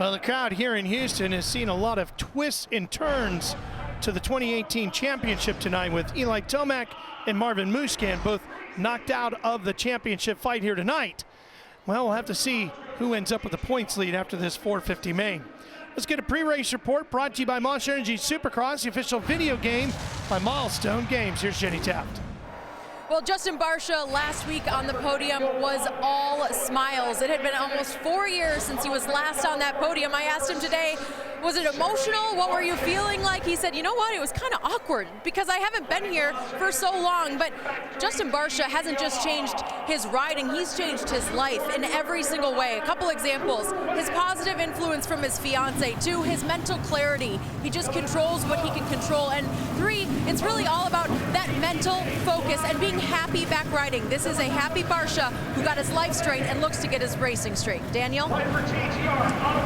Well, the crowd here in Houston has seen a lot of twists and turns to the 2018 championship tonight, with Eli Tomac and Marvin Musquin both knocked out of the championship fight here tonight. Well, we'll have to see who ends up with the points lead after this 450 main. Let's get a pre-race report brought to you by Monster Energy Supercross, the official video game by Milestone Games. Here's Jenny Taft. Well, Justin Barcia last week on the podium was all smiles. It had been almost 4 years since he was last on that podium. I asked him today, was it emotional? What were you feeling like? He said, you know what, it was kind of awkward because I haven't been here for so long. But Justin Barcia hasn't just changed his riding, he's changed his life in every single way. A couple examples: his positive influence from his fiance, 2, his mental clarity. He just controls what he can control. And 3, it's really all about that mental focus and being happy back riding. This is a happy Barcia who got his life straight and looks to get his racing straight. Daniel?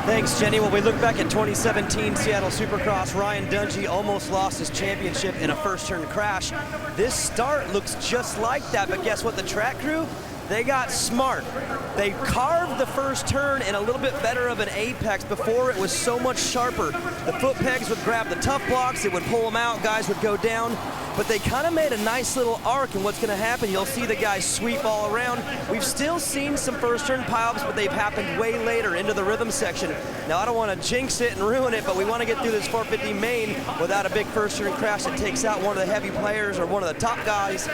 Thanks, Jenny. When we look back at 2017 Seattle Supercross, Ryan Dungey almost lost his championship in a first turn crash. This start looks just like that, but guess what? The track crew, they got smart. They carved the first turn in a little bit better of an apex. Before, it was so much sharper. The foot pegs would grab the tough blocks, it would pull them out, guys would go down. But they kind of made a nice little arc, and what's going to happen, you'll see the guys sweep all around. We've still seen some first turn pileups, but they've happened way later into the rhythm section. Now, I don't want to jinx it and ruin it, but we want to get through this 450 main without a big first turn crash that takes out one of the heavy players or one of the top guys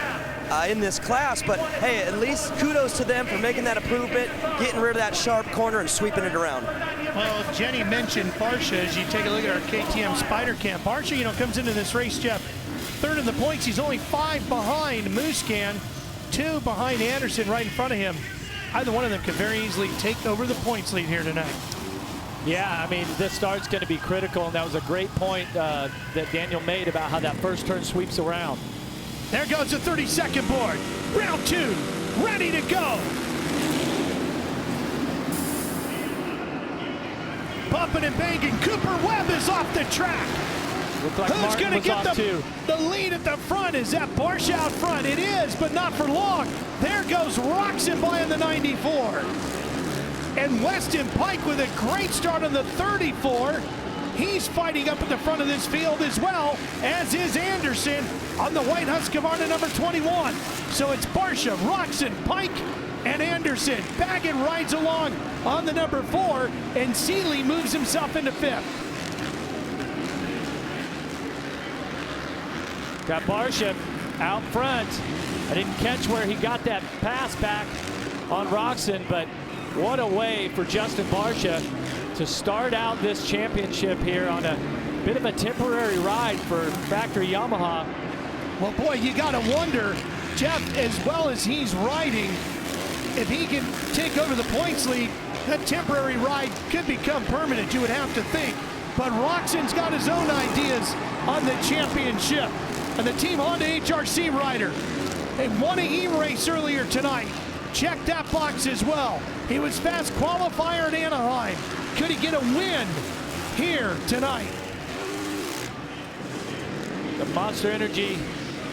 in this class. But hey, at least kudos to them for making that improvement, getting rid of that sharp corner and sweeping it around. Well, Jenny mentioned Barcia. As you take a look at our KTM Spider Cam, Barcia, comes into this race, Jeff, third in the points. He's only 5 behind Musquin, 2 behind Anderson right in front of him. Either one of them could very easily take over the points lead here tonight. Yeah, I mean, this start's going to be critical, and that was a great point that Daniel made about how that first turn sweeps around. There goes the 32nd board. Round 2, ready to go. Bumping and banging. Cooper Webb is off the track. Like who's going to get the lead at the front? Is that Barcia out front? It is, but not for long. There goes Roczen by on the 94. And Weston Pike with a great start on the 34. He's fighting up at the front of this field as well, as is Anderson on the white Husqvarna number 21. So it's Barcia, Roczen, Pike, and Anderson. Baggett rides along on the number 4, and Seeley moves himself into 5th. Got Barcia out front. I didn't catch where he got that pass back on Roczen, but what a way for Justin Barcia to start out this championship here on a bit of a temporary ride for factory Yamaha. Well, boy, you got to wonder, Jeff, as well as he's riding, if he can take over the points lead, that temporary ride could become permanent, you would have to think. But Roczen's got his own ideas on the championship. And the Team Honda HRC rider, they won an E-race earlier tonight. Check that box as well. He was fast qualifier in Anaheim. Could he get a win here tonight? The Monster Energy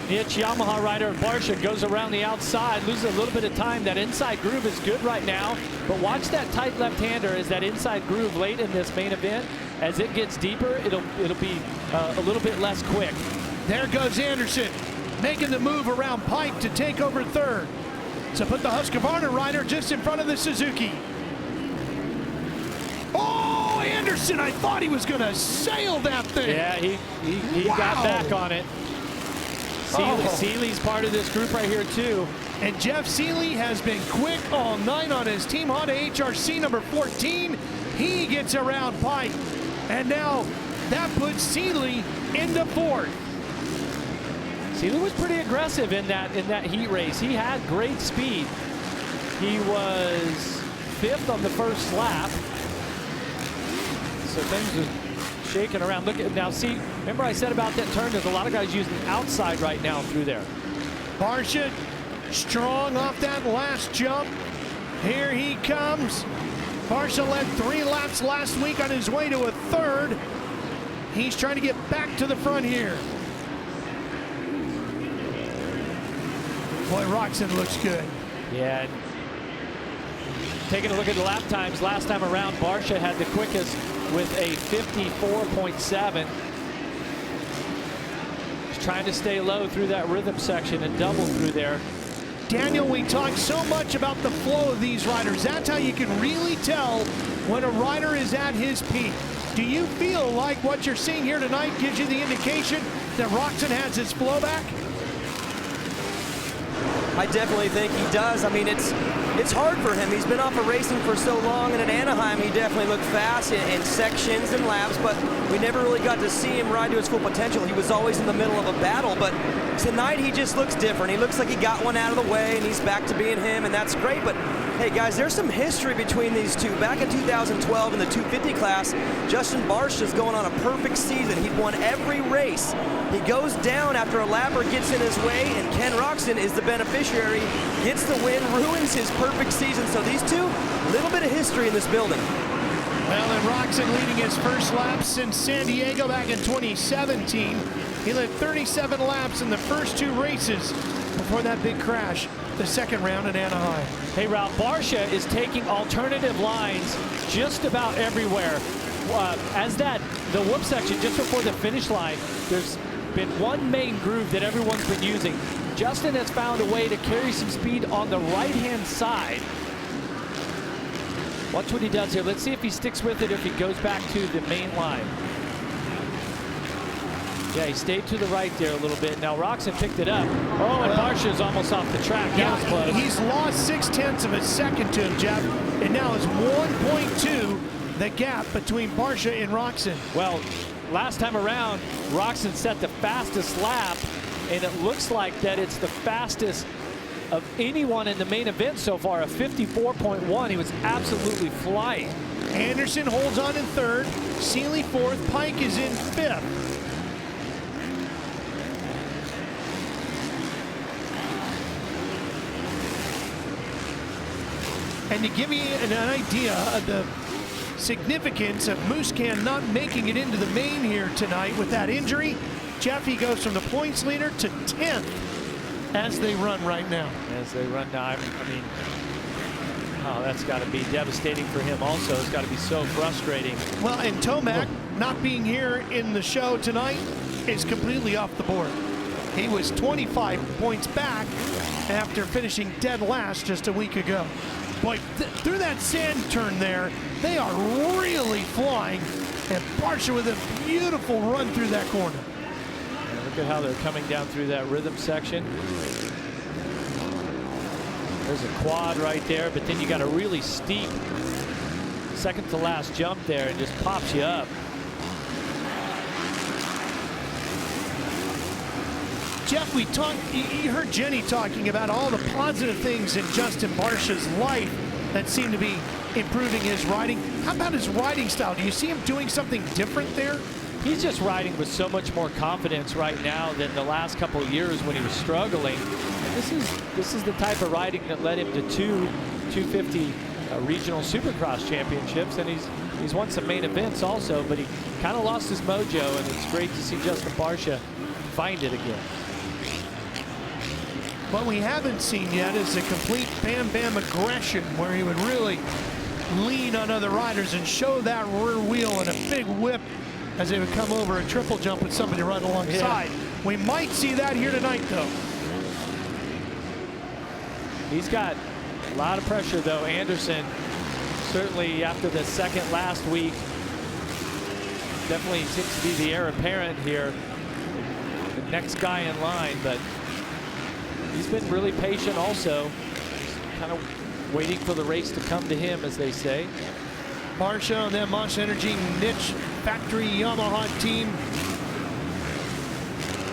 niche Yamaha rider Barcia goes around the outside, loses a little bit of time. That inside groove is good right now, but watch that tight left-hander as that inside groove late in this main event. As it gets deeper, it'll be a little bit less quick. There goes Anderson, making the move around Pike to take over 3rd. So put the Husqvarna rider just in front of the Suzuki. Oh, Anderson, I thought he was going to sail that thing. Yeah, he wow. got back on it. Seeley's part of this group right here too. And Jeff Seeley has been quick all night on his Team Honda HRC number 14. He gets around Pike. And now that puts Seeley into 4th. Seeley was pretty aggressive in that heat race. He had great speed. He was 5th on the first lap. So things are shaking around. Look at now. See, remember I said about that turn? There's a lot of guys using outside right now through there. Barcia strong off that last jump. Here he comes. Barcia led 3 laps last week on his way to a 3rd. He's trying to get back to the front here. Boy, Roczen looks good. Yeah. Taking a look at the lap times, last time around, Barsha had the quickest with a 54.7. He's trying to stay low through that rhythm section and double through there. Daniel, we talk so much about the flow of these riders. That's how you can really tell when a rider is at his peak. Do you feel like what you're seeing here tonight gives you the indication that Roczen has his flow back? I definitely think he does. I mean, it's hard for him. He's been off of racing for so long, and at Anaheim, he definitely looked fast in sections and laps, but we never really got to see him ride to his full potential. He was always in the middle of a battle, but tonight he just looks different. He looks like he got one out of the way, and he's back to being him, and that's great. But hey, guys, there's some history between these two. Back in 2012 in the 250 class, Justin Barsha's going on a perfect season. He'd won every race. He goes down after a lapper gets in his way, and Ken Roczen is the beneficiary, gets the win, ruins his perfect season. So these two, a little bit of history in this building. Well, and Roczen leading his first lap since San Diego back in 2017. He led 37 laps in the first two races before that big crash, the second round in Anaheim. Hey, Ralph, Barsha is taking alternative lines just about everywhere. The whoop section just before the finish line, there's been one main groove that everyone's been using. Justin has found a way to carry some speed on the right-hand side. Watch what he does here. Let's see if he sticks with it, if he goes back to the main line. Yeah, he stayed to the right there a little bit. Now Roczen picked it up. Oh, and Barsha's almost off the track. That was close. He's lost 0.6 of a second to him, Jeff, and now it's 1.2 the gap between Barsha and Roczen. Well, last time around, Roczen set the fastest lap, and it looks like that it's the fastest of anyone in the main event so far, a 54.1. He was absolutely flying. Anderson holds on in third, Seeley fourth, Pike is in fifth. And to give you an idea of the significance of Musquin not making it into the main here tonight with that injury, Jeffy goes from the points leader to 10th as they run right now. As they run now, I mean, oh, that's got to be devastating for him also. It's got to be so frustrating. Well, and Tomac not being here in the show tonight is completely off the board. He was 25 points back after finishing dead last just a week ago. Boy, through that sand turn there, they are really flying. And Barsha with a beautiful run through that corner. And look at how they're coming down through that rhythm section. There's a quad right there, but then you got a really steep second to last jump there and just pops you up. Jeff, you heard Jenny talking about all the positive things in Justin Barsha's life that seem to be improving his riding. How about his riding style? Do you see him doing something different there? He's just riding with so much more confidence right now than the last couple of years when he was struggling. And this is the type of riding that led him to two 250 regional Supercross championships, and he's won some main events also, but he kind of lost his mojo, and it's great to see Justin Barsha find it again. What we haven't seen yet is a complete bam-bam aggression where he would really lean on other riders and show that rear wheel and a big whip as they would come over a triple jump with somebody right alongside. Yeah. We might see that here tonight, though. He's got a lot of pressure, though. Anderson, certainly after the second last week, definitely seems to be the heir apparent here. The next guy in line, but he's been really patient also, kind of waiting for the race to come to him, as they say. Barsha and then Monster Energy niche factory Yamaha team.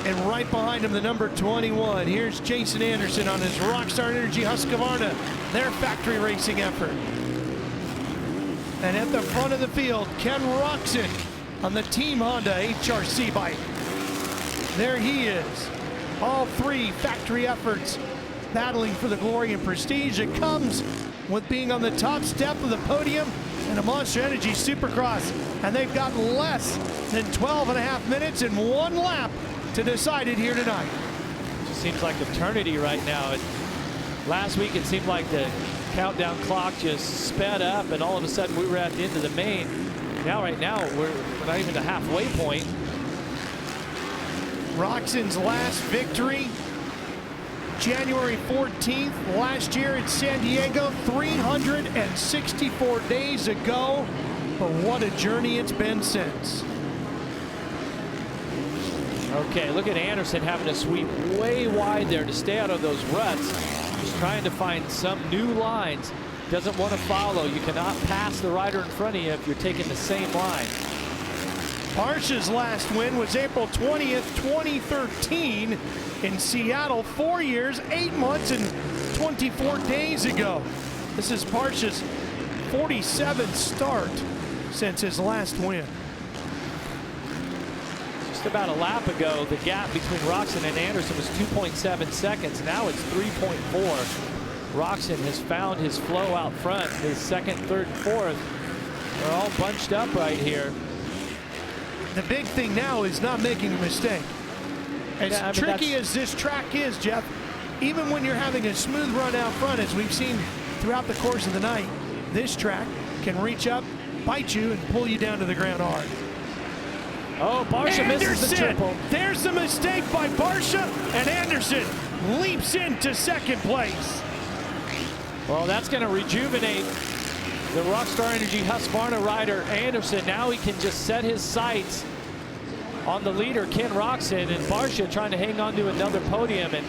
And right behind him, the number 21. Here's Jason Anderson on his Rockstar Energy Husqvarna, their factory racing effort. And at the front of the field, Ken Roczen on the Team Honda HRC bike. There he is. All three factory efforts battling for the glory and prestige that comes with being on the top step of the podium in a Monster Energy Supercross. And they've got less than 12.5 minutes and one lap to decide it here tonight. It just seems like eternity right now. Last week it seemed like the countdown clock just sped up, and all of a sudden we were at the end of the main. Now, right now, we're not even the halfway point. Roczen's last victory, January 14th last year at San Diego, 364 days ago. But what a journey it's been since. Okay, look at Anderson having to sweep way wide there to stay out of those ruts. Just trying to find some new lines. Doesn't want to follow. You cannot pass the rider in front of you if you're taking the same line. Barsha's last win was April 20th, 2013 in Seattle, 4 years, 8 months, and 24 days ago. This is Barsha's 47th start since his last win. Just about a lap ago, the gap between Roczen and Anderson was 2.7 seconds. Now it's 3.4. Roczen has found his flow out front. His second, third, and fourth are all bunched up right here. The big thing now is not making a mistake. As tricky as this track is, Jeff, even when you're having a smooth run out front, as we've seen throughout the course of the night, this track can reach up, bite you, and pull you down to the ground hard. Oh, Barsha misses the triple. There's the mistake by Barsha, and Anderson leaps into second place. Well, that's going to rejuvenate the Rockstar Energy Husqvarna rider Anderson. Now he can just set his sights on the leader, Ken Roczen, and Barsha trying to hang on to another podium. And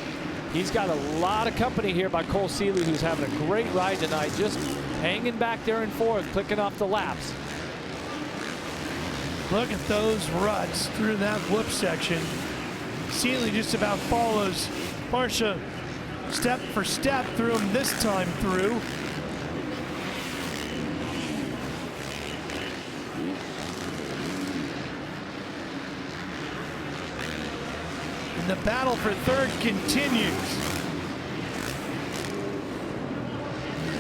he's got a lot of company here by Cole Seeley, who's having a great ride tonight, just hanging back there in fourth, clicking off the laps. Look at those ruts through that whoop section. Seeley just about follows Barsha step for step through him this time through. And the battle for third continues.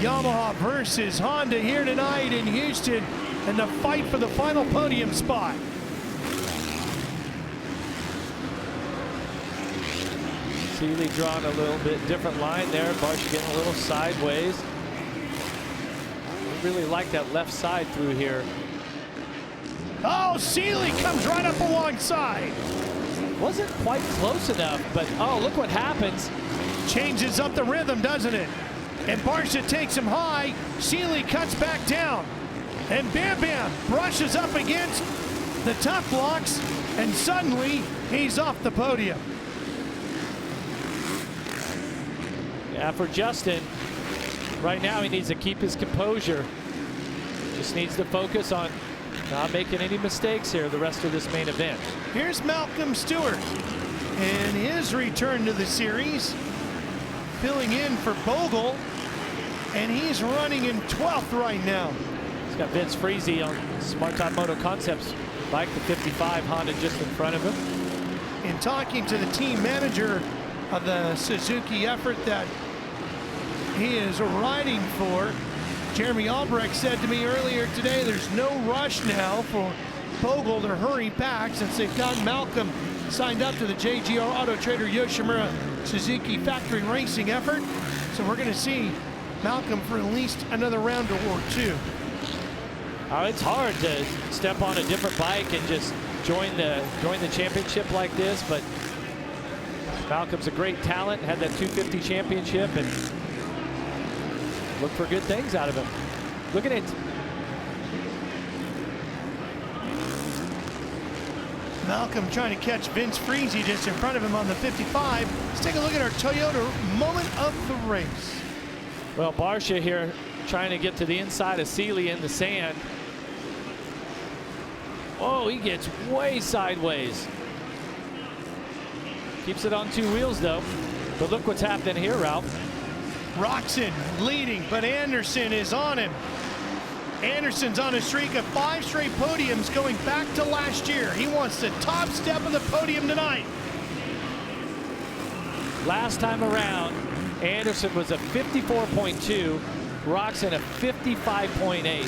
Yamaha versus Honda here tonight in Houston, and the fight for the final podium spot. Seeley drawing a little bit different line there. Barsha getting a little sideways. We really like that left side through here. Oh, Seeley comes right up alongside. Wasn't quite close enough, but oh, look what happens. Changes up the rhythm, doesn't it? And Barsha takes him high. Seeley cuts back down. And Bam Bam brushes up against the tough blocks, and suddenly he's off the podium. Yeah, for Justin, right now he needs to keep his composure. Just needs to focus on not making any mistakes here the rest of this main event. Here's Malcolm Stewart in his return to the series, filling in for Bogle, and he's running in 12th right now. He's got Vince Freezy on Smart Top Moto Concepts bike, the 55 Honda just in front of him. In talking to the team manager of the Suzuki effort that he is riding for, Jeremy Albrecht said to me earlier today, there's no rush now for Bogle to hurry back since they've got Malcolm signed up to the JGR Auto Trader Yoshimura Suzuki factory racing effort. So we're going to see Malcolm for at least another round or two. It's hard to step on a different bike and just join the championship like this, but Malcolm's a great talent, had that 250 championship, and look for good things out of him. Look at it. Malcolm trying to catch Vince Freezy just in front of him on the 55. Let's take a look at our Toyota moment of the race. Well, Barsha here trying to get to the inside of Seeley in the sand. Oh, he gets way sideways. Keeps it on two wheels though. But look what's happening here, Ralph. Roczen leading, but Anderson is on him. Anderson's on a streak of 5 straight podiums going back to last year. He wants the top step of the podium tonight. Last time around, Anderson was a 54.2, Roczen a 55.8.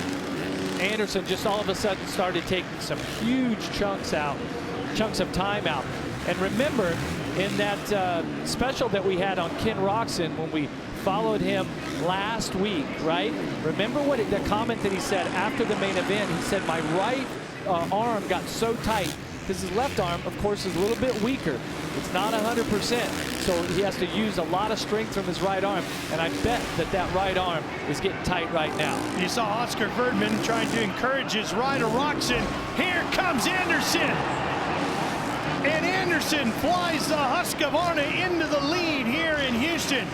Anderson just all of a sudden started taking some huge chunks of time out. And remember, in that special that we had on Ken Roczen when we followed him last week, right? Remember the comment that he said after the main event? He said, my right arm got so tight, because his left arm, of course, is a little bit weaker. It's not 100%, so he has to use a lot of strength from his right arm, and I bet that right arm is getting tight right now. You saw Oscar Verdman trying to encourage his rider, Roczen. Here comes Anderson. And Anderson flies the Husqvarna into the lead here in Houston.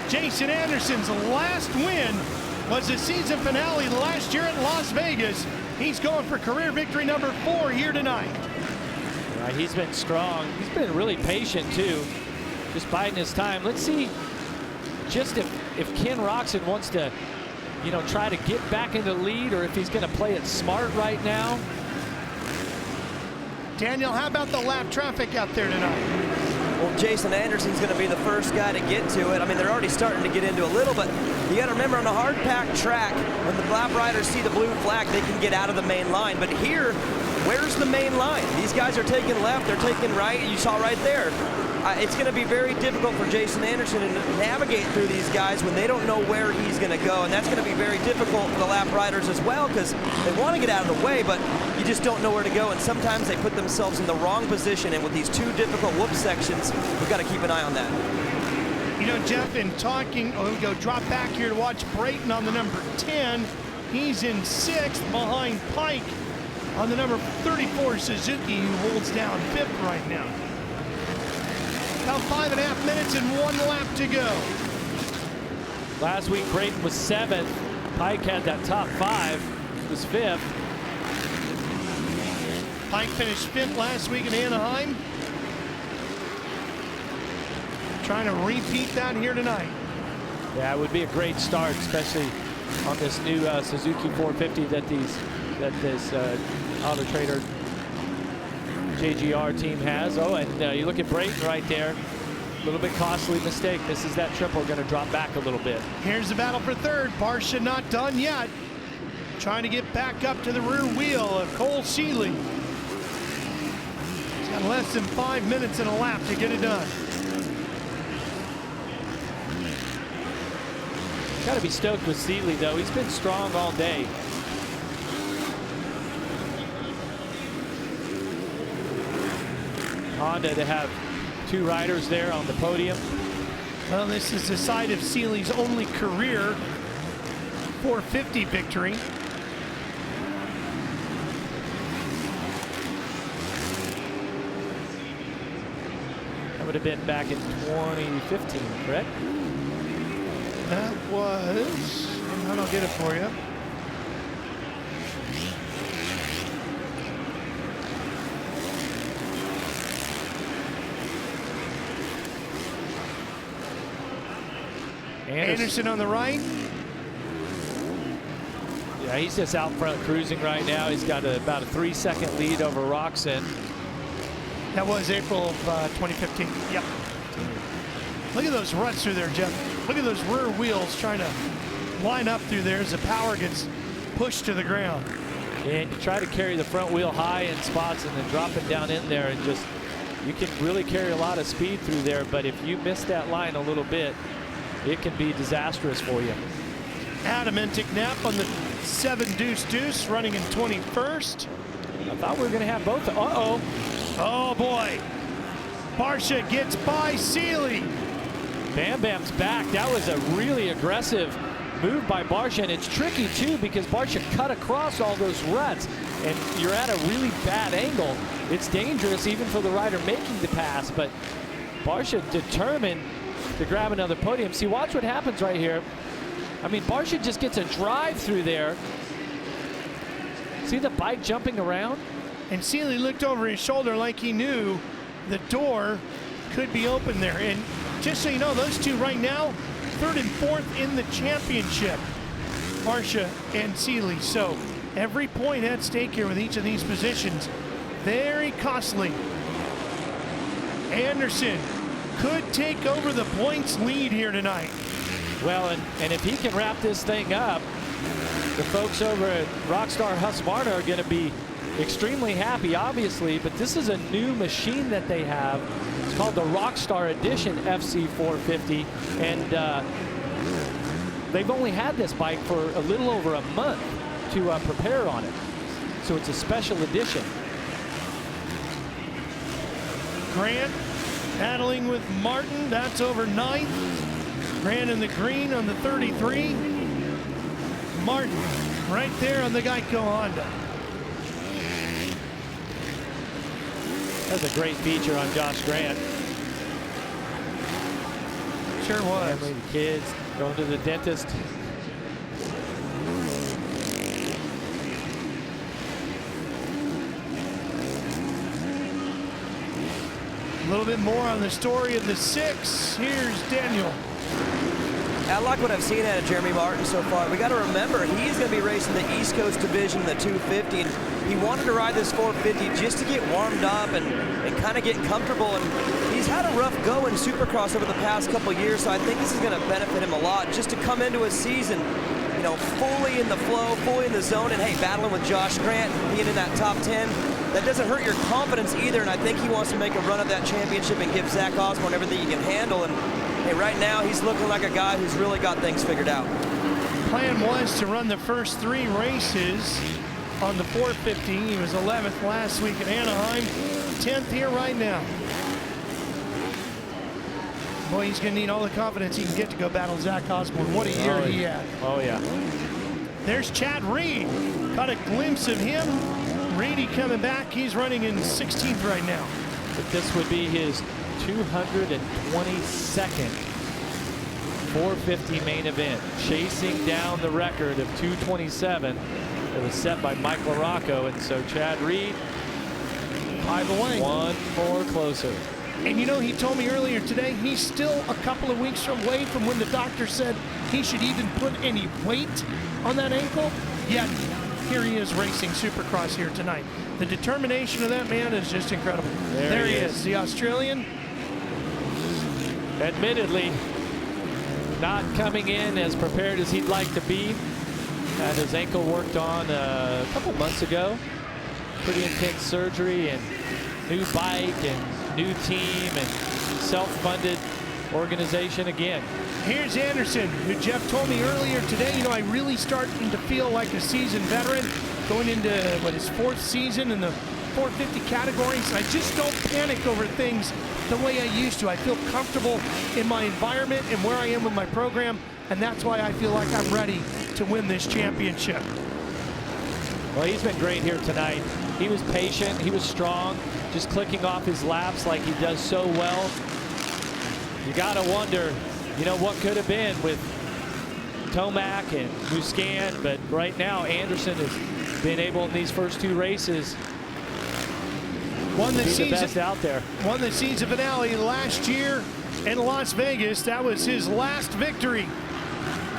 Jason Anderson's last win was the season finale last year at Las Vegas. He's going for career victory number 4 here tonight. Right, he's been strong. He's been really patient too, just biding his time. Let's see just if Ken Roczen wants to, you know, try to get back into the lead, or if he's going to play it smart right now. Daniel, how about the lap traffic out there tonight? Well, Jason Anderson's going to be the first guy to get to it. I mean, they're already starting to get into a little, but you got to remember, on a hard-packed track, when the lap riders see the blue flag, they can get out of the main line. But here, where's the main line? These guys are taking left, they're taking right, you saw right there. It's going to be very difficult for Jason Anderson to navigate through these guys when they don't know where he's going to go, and that's going to be very difficult for the lap riders as well, because they want to get out of the way, but you just don't know where to go, and sometimes they put themselves in the wrong position, and with these 2 difficult whoop sections, we've got to keep an eye on that. You know, Jeff, in talking, we go drop back here to watch Brayton on the number 10. He's in 6th behind Pike on the number 34 Suzuki, who holds down 5th right now. About 5.5 minutes and 1 lap to go. Last week, Brayton was 7th. Pike had that top 5, was 5th. Pike finished 5th last week in Anaheim. Trying to repeat that here tonight. Yeah, it would be a great start, especially on this new Suzuki 450 that this Auto Trader JGR team has. Oh, and you look at Brayton right there. A little bit costly mistake. This is that triple, going to drop back a little bit. Here's the battle for 3rd. Barsha not done yet. Trying to get back up to the rear wheel of Cole Seeley. He's got less than 5 minutes and a lap to get it done. Got to be stoked with Seeley, though. He's been strong all day. Honda to have 2 riders there on the podium. Well, this is the side of Seeley's only career 450 victory. That would have been back in 2015, correct? That was, and I'll get it for you. Anderson on the right. Yeah, he's just out front cruising right now. He's got about a 3-second lead over Roczen. That was April of 2015. Yep. Look at those ruts through there, Jeff. Look at those rear wheels trying to line up through there as the power gets pushed to the ground. And you try to carry the front wheel high in spots and then drop it down in there, and just, you can really carry a lot of speed through there, but if you miss that line a little bit, it can be disastrous for you. Adam Enticknap on the 7 Deuce Deuce running in 21st. I thought we were going to have both. Uh-oh. Oh, boy. Barsha gets by Seeley. Bam Bam's back. That was a really aggressive move by Barsha, and it's tricky, too, because Barsha cut across all those ruts, and you're at a really bad angle. It's dangerous even for the rider making the pass, but Barsha determined to grab another podium. See, watch what happens right here. I mean, Barsha just gets a drive through there. See the bike jumping around? And Seeley looked over his shoulder like he knew the door could be open there. And just so you know, those two right now, 3rd and 4th in the championship, Barsha and Seeley. So every point at stake here with each of these positions. Very costly. Anderson could take over the points lead here tonight. Well, and if he can wrap this thing up, the folks over at Rockstar Husqvarna are going to be extremely happy, obviously, but this is a new machine that they have. It's called the Rockstar Edition FC450, and they've only had this bike for a little over a month to prepare on it. So it's a special edition. Grant battling with Martin. That's over 9th. Grant in the green on the 33. Martin right there on the Geico Honda. That's a great feature on Josh Grant. Sure was. Family, the kids, going to the dentist. A little bit more on the story of the 6. Here's Daniel. I like what I've seen out of Jeremy Martin so far. We got to remember, he's going to be racing the East Coast division, the 250. And he wanted to ride this 450 just to get warmed up and kind of get comfortable. And he's had a rough go in Supercross over the past couple years, so I think this is going to benefit him a lot just to come into a season, you know, fully in the flow, fully in the zone, and hey, battling with Josh Grant, being in that top 10. That doesn't hurt your confidence either, and I think he wants to make a run of that championship and give Zach Osborne everything he can handle. And hey, right now he's looking like a guy who's really got things figured out. Plan was to run the first 3 races on the 450. He was 11th last week at Anaheim, 10th here right now. Boy, he's going to need all the confidence he can get to go battle Zach Osborne. What a year he had. Oh, yeah. There's Chad Reed. Caught a glimpse of him. Reedy coming back. He's running in 16th right now. But this would be his 222nd 450 main event, chasing down the record of 227 that was set by Mike LaRocco. And so Chad Reed, 5 away. 1 more closer. And you know, he told me earlier today, he's still a couple of weeks away from when the doctor said he should even put any weight on that ankle. Yet, here he is racing Supercross here tonight. The determination of that man is just incredible. There he is, the Australian. Admittedly, not coming in as prepared as he'd like to be. Had his ankle worked on a couple months ago. Pretty intense surgery and new bike and new team and self-funded organization again. Here's Anderson, who Jeff told me earlier today, you know, I really starting to feel like a seasoned veteran, going into, what, his 4th season in the 450 categories. I just don't panic over things the way I used to. I feel comfortable in my environment and where I am with my program, and that's why I feel like I'm ready to win this championship. Well, he's been great here tonight. He was patient, he was strong, just clicking off his laps like he does so well. You gotta wonder, you know, what could have been with Tomac and Muscan, but right now Anderson has been able in these first 2 races Won the best out there. Won the season finale last year in Las Vegas. That was his last victory.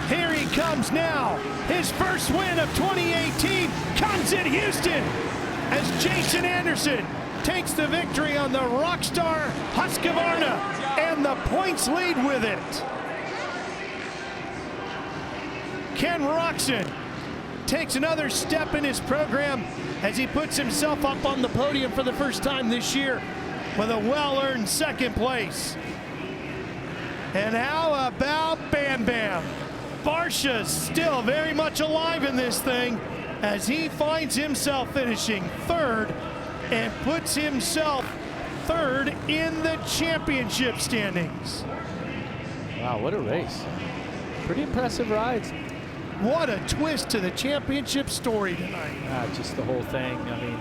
Here he comes now. His first win of 2018 comes in Houston as Jason Anderson takes the victory on the Rockstar Husqvarna and the points lead with it. Ken Roczen takes another step in his program as he puts himself up on the podium for the first time this year with a well-earned 2nd place. And how about Bam Bam? Barsha's still very much alive in this thing as he finds himself finishing 3rd and puts himself 3rd in the championship standings. Wow, what a race. Pretty impressive rides. What a twist to the championship story tonight. Just the whole thing. I mean,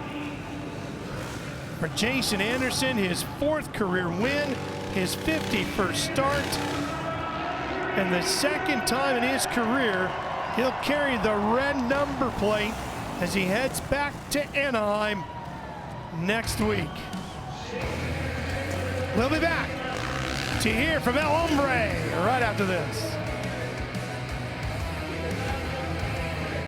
for Jason Anderson, his 4th career win, his 51st start, and the 2nd time in his career he'll carry the red number plate as he heads back to Anaheim next week. We'll be back to hear from El Hombre right after this.